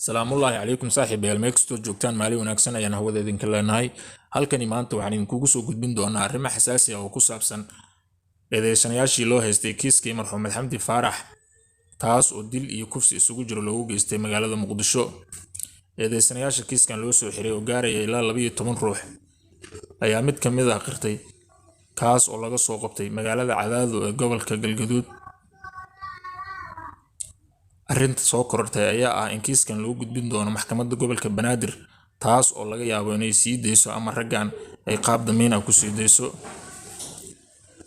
salaamullaahi calaykum saaxiibayaal meel kastoo joogtaan maalin wanaagsan ayaan hawada idinka leenahay. Halkani maanta waxaan idinkugu soo gudbin doonaa arrimo xasaasi ah oo ku saabsan eedeysanayaashii loo haystay kiiskii marxuum Xamdi Faarax, taas oo dil iyo kufsi isugu jiro loogu geystay magaalada Muqdisho. Eedeysanayaasha kiiskan loo soo xiray oo gaaraya ilaa 12 ruux ayaa mid ka mid ah qirtay, kaas oo laga soo qabtay magaalada Cadaado ee gobolka Galgaduud. Arrinta soo korortay ayaa ah in kiiskan loo gudbin doono maxkamadda gobolka Banaadir, taas oo laga yaabo inay sii deyso ama raggan ay qaab damiin ah ku sii deyso.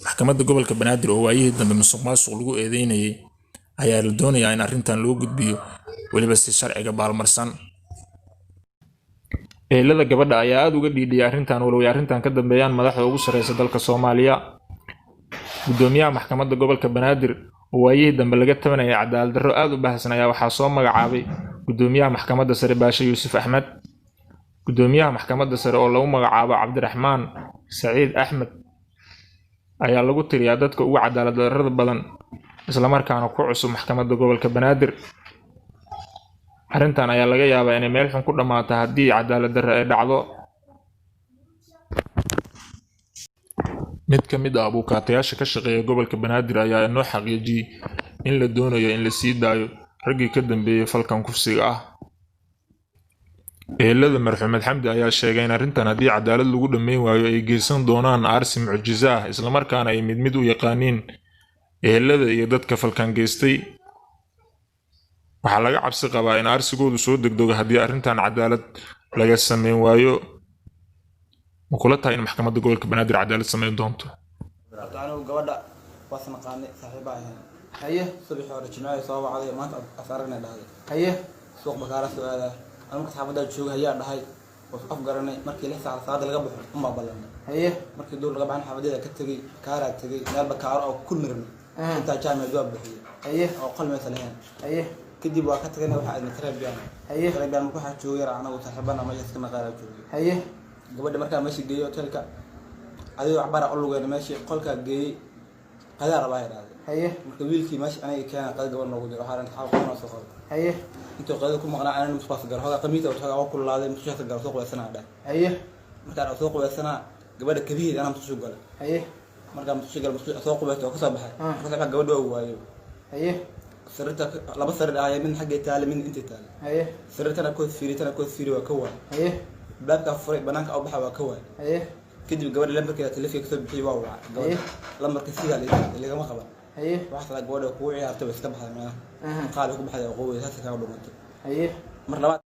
Maxkamadda gobolka Banaadir oo waayihii dambe musuqmaasuq lagu eedeynayay ayaa la doonayaa in arrintan loo gudbiyo weliba si sharciga baalmarsan. Ehelada gabadha ayaa aad uga dhiidhiyay arrintan, walow ay arrintan ka dambeeyaan madaxda ugu sareysa dalka Soomaaliya. Gudoomiyaha maxkamadda gobolka Banaadir oo waayihii dambe laga tabanayay cadaalad darro aad u baahsan ayaa waxaa soo magacaabay gudoomiyaha maxkamadda sare Baashe Yuusuf Axmed. Gudoomiyaha maxkamadda sare oo lagu magacaabo Cabdiraxmaan Saciid Axmed ayaa lagu tiriyaa dadka ugu cadaalad darrada badan isla markaana ku cusub maxkamadda gobolka Banaadir. Arrintan ayaa laga yaabaa inay meel xun ku dhamaato haddii cadaalad darro ay dhacdo. Mid ka mid ah abuukaatayaasha ka shaqeeya gobolka Banaadir ayaa inoo xaqiijiyay in la doonayo in la sii daayo raggii ka dambeeyay falkan kufsiga ah. Ehelada marxuum Xamdi ayaa sheegay in arrintan haddii cadaalad lagu dhameyn waayo ay geysan doonaan aarsi mucjiso ah, isla markaana ay mid u yaqaaniin ehelada iyo dadka falkan geystay. Waxaa laga cabsi qabaa in aarsigoodu soo degdego haddii arrintan cadaalad laga sameyn waayo. ma kula tahay in maxkamadda gobolka Banaadir cadaalad sameyn doonto? anigu gabadha waas naqaanay saaxiibo ahayn haye subax hore jimaayo soo wacday maanta asaragna dhahday haye suuq bakaara soo aadaa anigu saxaabada jooga ayaa dhahay oo af garanay markii 6 saac saacad laga baxo uma balanay haye markii dowr laga baxan xaafadada ka tagay kaara tagay meel bakaaro oo ku mirnay inta jaamacad waa bixiyay haye oo qalmeys lahayn haye kadib waa ka tagay waxa ay tarabiyaan haye tarabiyaan waxa joogay anagu saaxiibana ma yaska naqaara joogay haye gabadha markaa meeshii geeyo hotelka adiga waxbara u lugeeyay meeshii qolka geeyay qadaar baa yiraahday haye marka wiilkii meeshii aniga keenay qad gabadh noogu jiro waxaan xaalad soo qabay haye intuu qadada ku maqnaa aanan musqaf gar hoga qamiis oo tagaa ku laaday musqaf gar soo qoysanaa dhaa haye markaa soo qoysanaa gabadha kabiid anam soo galay haye markaa musqaf gal musqaf soo qoysto ka soo baxay markaa gabadha oo waayo haye sirta laba sir ah min xagga taale min inta taale haye sirtana ku fiiri waa ka waa haye baabka furay banaanka oo baxa waa ka waay haye kadib gabadha lambarkeeda telefoonka soo bixiyay waa waa gabadha lambarka siga laga ma qaban haye waxa la gabadha ku ciyaartay iska baxday meelaha qaal ku baxday oo qowey saas ka dhumantay haye mar labaad